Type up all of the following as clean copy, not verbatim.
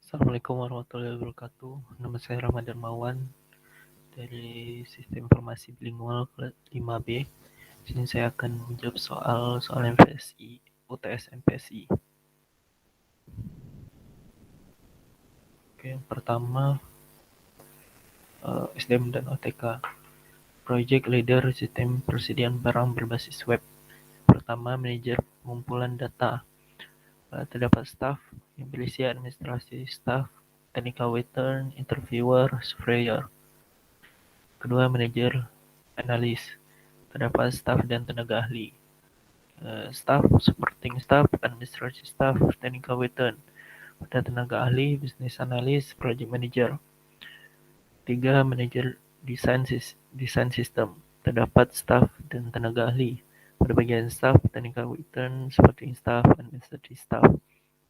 Assalamualaikum warahmatullahi wabarakatuh. Nama saya Ramadan Mawan dari Sistem Informasi Bilingual kelas 5B. Sini saya akan menjawab soal MPSI, UTS MPSI. Oke, yang pertama SDM dan OTK. Project Leader Sistem Persediaan Barang Berbasis Web. Pertama, manajer pengumpulan data. Terdapat staff yang berisi administrasi staff, technical waiter, interviewer, surveyor. Kedua, manajer analis. Terdapat staf dan tenaga ahli. Staff, supporting staff, administrative staff, technical waiter. Pada tenaga ahli, business analyst, project manager. Tiga, manajer desain sistem. Terdapat staff dan tenaga ahli. Pada bagian staff, technical waiter, supporting staff, administrative staff.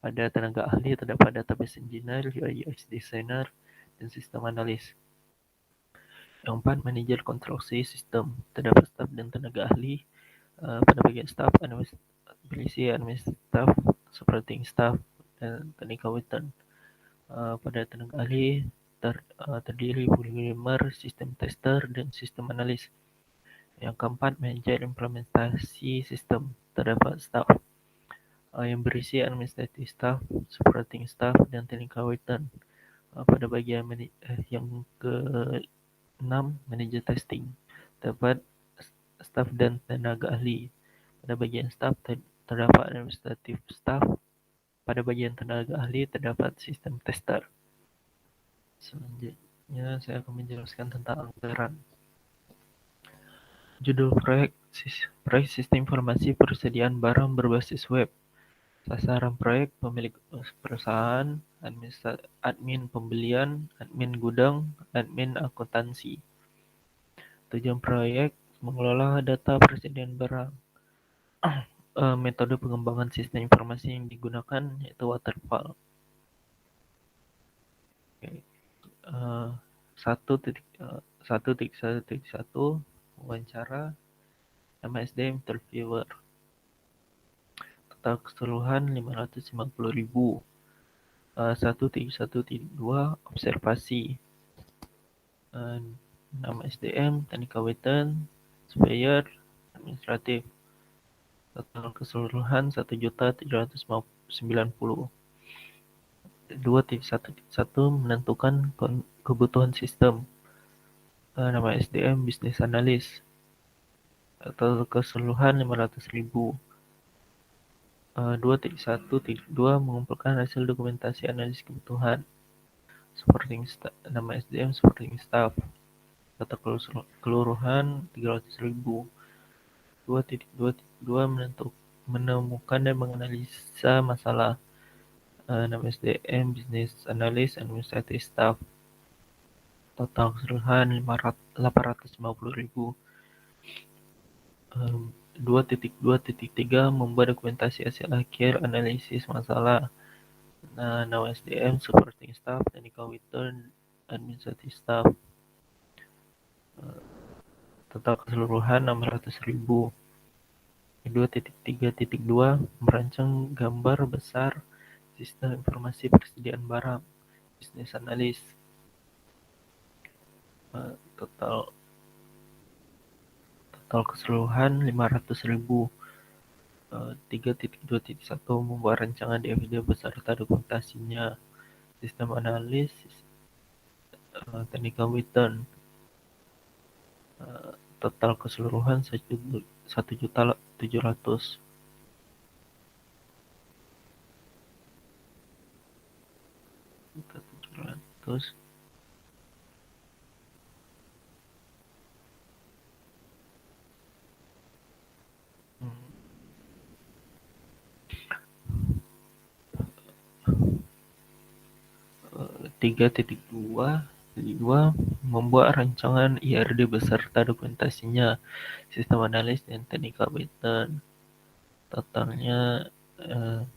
Pada tenaga ahli terdapat database engineer, UI UX designer, dan sistem analis. Yang empat, manajer konstruksi sistem. Terdapat staff dan tenaga ahli. Pada bagian staff, berisi administratif staff, supporting staff, dan technical waiter. Pada tenaga ahli terdiri programmer, sistem tester, dan sistem analis. Yang keempat, manajer implementasi sistem. Terdapat staff yang berisi administratif staff, supporting staff, dan technical waiter. Pada bagian yang ke-6, manajer testing. Terdapat staff dan tenaga ahli. Pada bagian staff terdapat administratif staff. Pada bagian tenaga ahli terdapat sistem tester. Selanjutnya saya akan menjelaskan tentang anggaran. Judul proyek Sistem Informasi Persediaan Barang Berbasis Web. Sasaran proyek: pemilik perusahaan, admin pembelian, admin gudang, admin akuntansi. Tujuan proyek: mengelola data persediaan barang. Metode pengembangan sistem informasi yang digunakan yaitu waterfall. Satu titik satu wawancara, nama SDM interviewer. Total keseluruhan 550.000. 1.1.2 observasi. Nama SDM, technical waiter, surveyor, administratif. Total keseluruhan 1.790.000. 2.1.1 menentukan kebutuhan sistem. Nama SDM, business analyst. Total keseluruhan 500.000. 2.1.2 mengumpulkan hasil dokumentasi analisis kebutuhan. Supporting nama SDM, supporting staff. Total keseluruhan 300.000. 2.2.2 menemukan dan menganalisa masalah. Nama SDM, business analyst, administrative staff. Total keseluruhan 850.000. 2.2.3 membuat dokumentasi hasil akhir analisis masalah. Nama SDM, supporting staff, technical waiter, administrative staff. Total keseluruhan 600.000. 2.3.2 merancang gambar besar sistem informasi persediaan barang, business analyst. Total keseluruhan 500.000. 3.2.1 membuat rancangan DVD beserta dokumentasinya, sistem analisis, technical waiter. Total keseluruhan 1.700.000. Tiga titik dua membuat rancangan IRD beserta dokumentasinya, sistem analis dan technical waiter.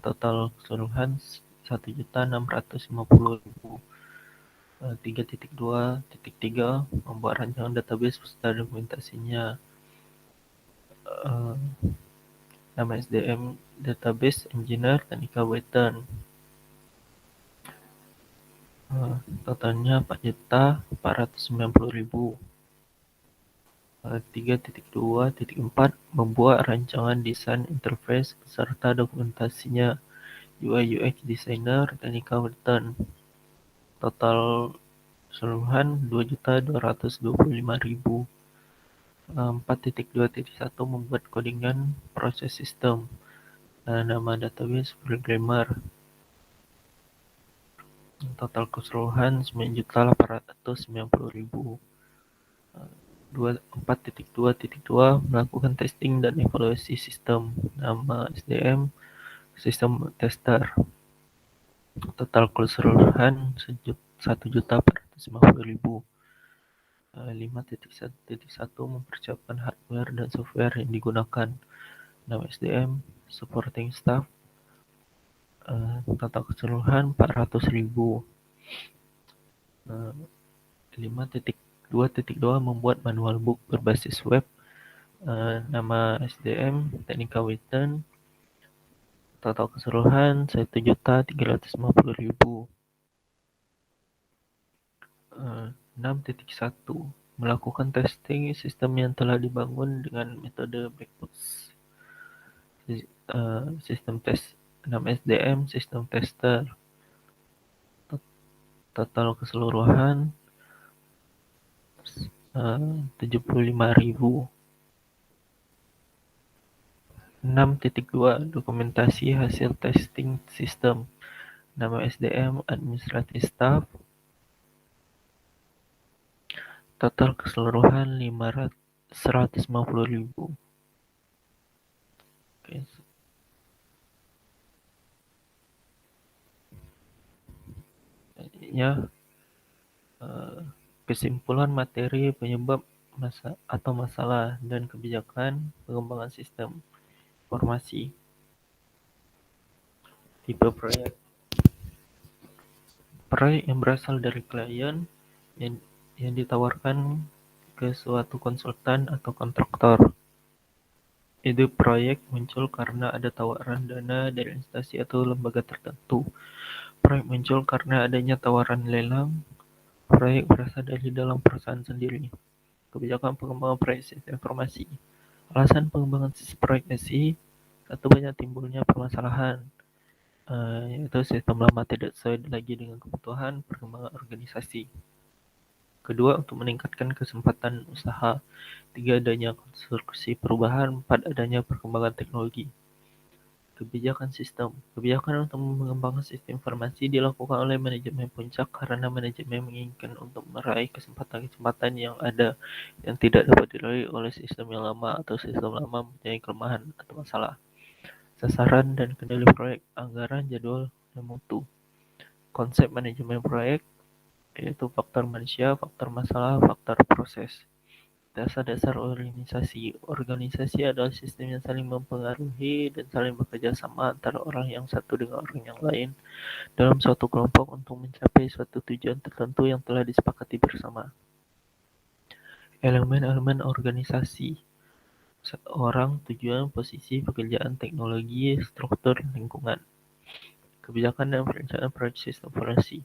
Total keseluruhan 1.650.000. 3.2.3 membuat rancangan database beserta dokumentasinya. Nama SDM, database engineer, technical waiter. Totalnya 4.490.000. 3.2.4 Membuat rancangan desain interface beserta dokumentasinya. UI/UX Designer, Technical Written. Total keseluruhan 2.225.000. 4.2.1 Membuat codingan proses sistem. Nama database programmer. Total keseluruhan 9.890.000. 4.2.2 Melakukan testing dan evaluasi sistem. Nama SDM Sistem Tester. Total keseluruhan 1.450.000. 5.1.1 Mempersiapkan hardware dan software yang digunakan. Nama SDM Supporting Staff. Total keseluruhan 400.000. 5.2.2 Membuat manual book berbasis web. Nama SDM Technical Written. Total keseluruhan 1.350.000. 6.1 Melakukan testing sistem yang telah dibangun dengan metode black box. Sistem tes. Nama SDM Sistem Tester. Total keseluruhan 75.000. 6.2 Dokumentasi hasil testing sistem. Nama SDM Administrative Staff. Total keseluruhan 150.000. Oke. Ya, kesimpulan materi penyebab masalah dan kebijakan pengembangan sistem informasi. Tipe proyek. Proyek yang berasal dari klien yang ditawarkan ke suatu konsultan atau kontraktor. Ide proyek muncul karena ada tawaran dana dari instansi atau lembaga tertentu. Proyek muncul karena adanya tawaran lelang. Proyek berasal dari dalam perusahaan sendiri. Kebijakan pengembangan proyek sistem informasi. Alasan pengembangan proyek SI. Satu, banyak timbulnya permasalahan, yaitu sistem lama tidak sesuai lagi dengan kebutuhan perkembangan organisasi. Kedua, untuk meningkatkan kesempatan usaha. Tiga, adanya konstruksi perubahan. Empat, adanya perkembangan teknologi. Kebijakan sistem. Kebijakan untuk mengembangkan sistem informasi dilakukan oleh manajemen puncak karena manajemen menginginkan untuk meraih kesempatan-kesempatan yang ada yang tidak dapat diraih oleh sistem yang lama atau sistem lama mempunyai kelemahan atau masalah. Sasaran dan kendali proyek, anggaran, jadwal, dan mutu. Konsep manajemen proyek yaitu faktor manusia, faktor masalah, faktor proses. Dasar-dasar organisasi. Organisasi adalah sistem yang saling mempengaruhi dan saling bekerja sama antara orang yang satu dengan orang yang lain dalam suatu kelompok untuk mencapai suatu tujuan tertentu yang telah disepakati bersama. Elemen-elemen organisasi. Orang, tujuan, posisi, pekerjaan, teknologi, struktur, lingkungan. Kebijakan dan perencanaan proyek sistem informasi.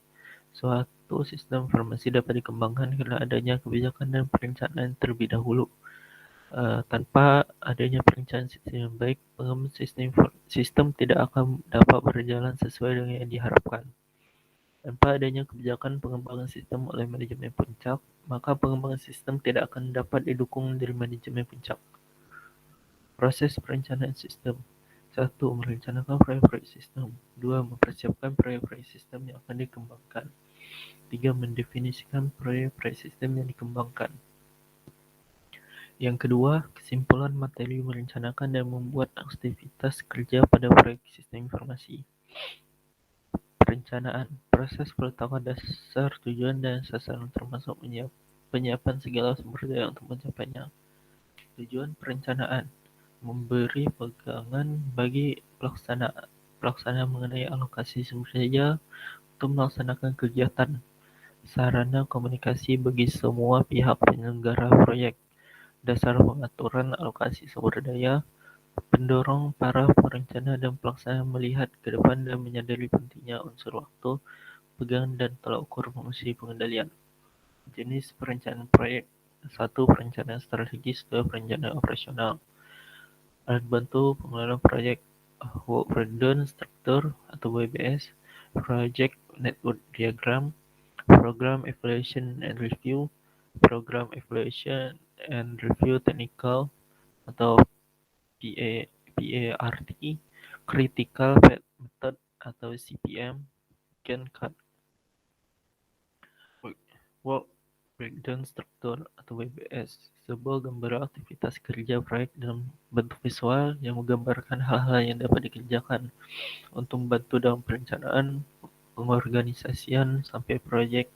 Suatu sistem informasi dapat dikembangkan karena adanya kebijakan dan perencanaan terlebih dahulu. Tanpa adanya perencanaan sistem yang baik, pengembangan sistem tidak akan dapat berjalan sesuai dengan yang diharapkan. Tanpa adanya kebijakan pengembangan sistem oleh manajemen puncak, maka pengembangan sistem tidak akan dapat didukung dari manajemen puncak. Proses perencanaan sistem. 1. Merencanakan proyek-proyek sistem. 2. Mempersiapkan proyek-proyek sistem yang akan dikembangkan. 3. Mendefinisikan proyek-proyek sistem yang dikembangkan. Yang kedua, kesimpulan materi merencanakan dan membuat aktivitas kerja pada proyek sistem informasi. Perencanaan. Proses penetapan dasar, tujuan, dan sasaran termasuk penyiapan segala sumber daya untuk mencapainya. Tujuan perencanaan. Memberi pegangan bagi pelaksana mengenai alokasi sumber daya untuk melaksanakan kegiatan. Sarana komunikasi bagi semua pihak penyelenggara proyek. Dasar pengaturan alokasi sumber daya. Pendorong para perencana dan pelaksana melihat ke depan dan menyadari pentingnya unsur waktu, pegangan dan tolak ukur fungsi pengendalian. Jenis perencanaan proyek: 1. Perencanaan strategis. 2. Perencanaan operasional. Alat bantu pengelola proyek: Work Breakdown Structure atau WBS, Project Network Diagram, Program Evaluation and Review, Program Evaluation and Review Technical atau PART, Critical Path Method atau CPM, Gantt chart. Work Breakdown Structure atau WBS, sebuah gambaran aktivitas kerja proyek dalam bentuk visual yang menggambarkan hal-hal yang dapat dikerjakan untuk membantu dalam perencanaan, pengorganisasian, sampai proyek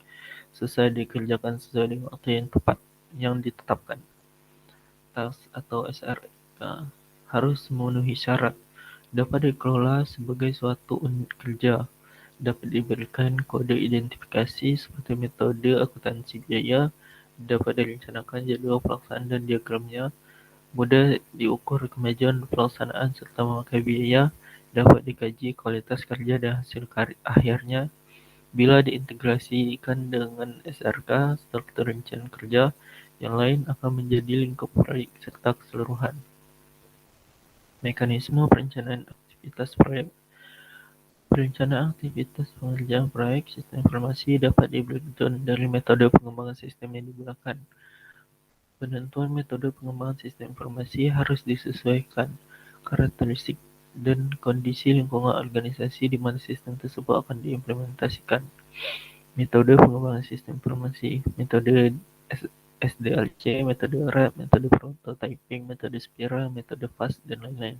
selesai dikerjakan sesuai dengan waktu yang tepat yang ditetapkan. Task atau SRK harus memenuhi syarat, dapat dikelola sebagai suatu unit kerja, dapat diberikan kode identifikasi seperti metode akuntansi biaya, dapat direncanakan jadwal pelaksanaan dan diagramnya, mudah diukur kemajuan pelaksanaan serta memakai biaya, dapat dikaji kualitas kerja dan hasil akhirnya. Bila diintegrasikan dengan SRK, struktur rencana kerja yang lain akan menjadi lingkup proyek serta keseluruhan. Mekanisme perencanaan aktivitas proyek. Perencanaan aktivitas pengerjaan proyek sistem informasi dapat di-breakdown dari metode pengembangan sistem yang digunakan. Penentuan metode pengembangan sistem informasi harus disesuaikan karakteristik dan kondisi lingkungan organisasi di mana sistem tersebut akan diimplementasikan. Metode pengembangan sistem informasi, metode SDLC, metode RAP, metode prototyping, metode spiral, metode FAST, dan lain-lain.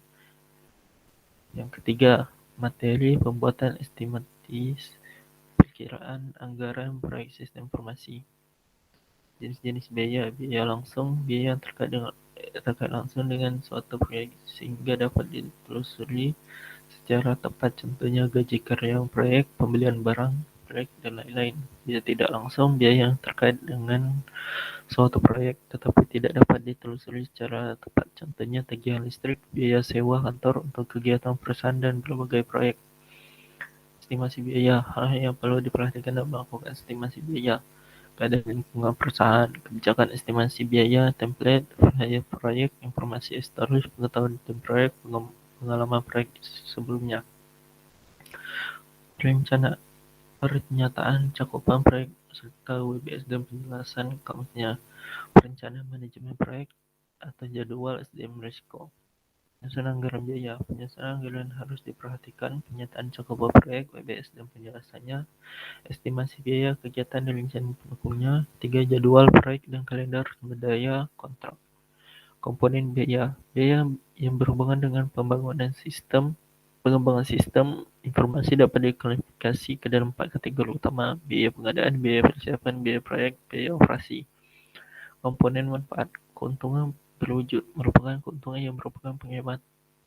Yang ketiga, materi pembuatan estimatis perkiraan anggaran proyek sistem informasi. Jenis-jenis biaya: biaya langsung, biaya yang terkait langsung dengan suatu proyek sehingga dapat ditelusuri secara tepat, contohnya gaji karyawan proyek, pembelian barang proyek, dan lain-lain. Biaya tidak langsung, biaya yang terkait dengan suatu proyek tetapi tidak dapat ditelusuri secara tepat, contohnya tagihan listrik, biaya sewa kantor untuk kegiatan perusahaan dan berbagai proyek. Estimasi biaya: hal yang perlu diperhatikan dalam melakukan estimasi biaya: keadaan lingkungan perusahaan, kebijakan estimasi biaya, template, flyer proyek, informasi historis, pengetahuan tim proyek, pengalaman proyek sebelumnya. Pernyataan cakupan proyek serta WBS dan penjelasan kamusnya. Perencanaan manajemen proyek atau jadwal SDM risiko. Penyusunan anggaran biaya. Penyusunan anggaran harus diperhatikan penyataan cakupan proyek, WBS, dan penjelasannya. Estimasi biaya, kegiatan dan rencana pendukungnya. 3. Jadwal proyek dan kalender sumber daya kontrak. Komponen biaya. Biaya yang berhubungan dengan pengembangan sistem informasi dapat diklasifikasi ke dalam 4 kategori utama: biaya pengadaan, biaya persiapan, biaya proyek, biaya operasi. Komponen manfaat. Keuntungan berwujud merupakan keuntungan yang merupakan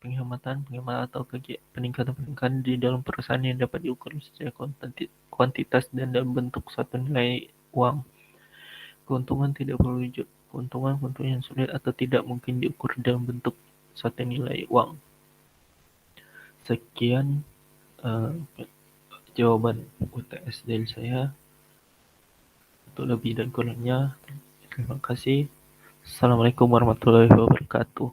penghematan atau peningkatan di dalam perusahaan yang dapat diukur secara kuantitas dan dalam bentuk suatu nilai uang. Keuntungan tidak berwujud. Keuntungan yang sulit atau tidak mungkin diukur dalam bentuk suatu nilai uang. Sekian jawaban UTS dari saya. Untuk lebih dan kurangnya, terima kasih. Assalamualaikum warahmatullahi wabarakatuh.